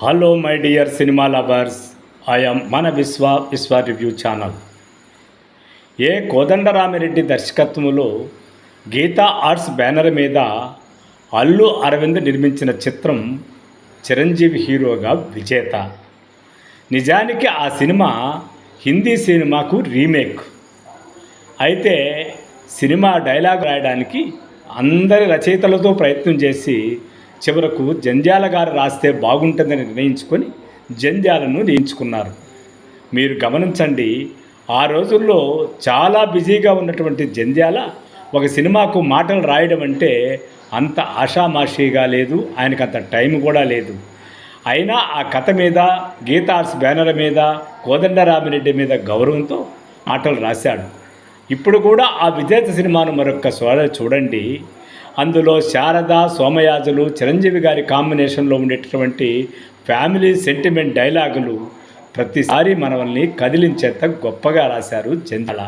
Hello my dear cinema lovers, I'm మన విశ్వ review channel. Kodandaramireddy దర్శకత్వంలో గీతా ఆర్ట్స్ బ్యానర్ మీద అల్లు అరవింద్ నిర్మించిన చిత్రం చిరంజీవి హీరోగా విజేత. నిజానికి ఆ సినిమా హిందీ సినిమాకు రీమేక్. అయితే సినిమా డైలాగ్ రాయడానికి అందరి రచయితలతో ప్రయత్నం చేసి చివరకు జంధ్యాల గారు రాస్తే బాగుంటుందని నిర్ణయించుకొని జంధ్యాలను నియించుకున్నారు. మీరు గమనించండి, ఆ రోజుల్లో చాలా బిజీగా ఉన్నటువంటి జంధ్యాల ఒక సినిమాకు మాటలు రాయడం అంటే అంత ఆషామాషీగా లేదు, ఆయనకు అంత టైం కూడా లేదు. అయినా ఆ కథ మీద, గీతా ఆర్ట్స్ బ్యానర్ మీద, కోదండరామిరెడ్డి మీద గౌరవంతో మాటలు రాశాడు. ఇప్పుడు కూడా ఆ విజేత సినిమాను మరొక్కసారి చూడండి. అందులో శారద, సోమయాజులు, చిరంజీవి గారి కాంబినేషన్లో ఉండేటటువంటి ఫ్యామిలీ సెంటిమెంట్ డైలాగులు ప్రతిసారి మనల్ని కదిలించేంత గొప్పగా రాశారు జంధ్యాల.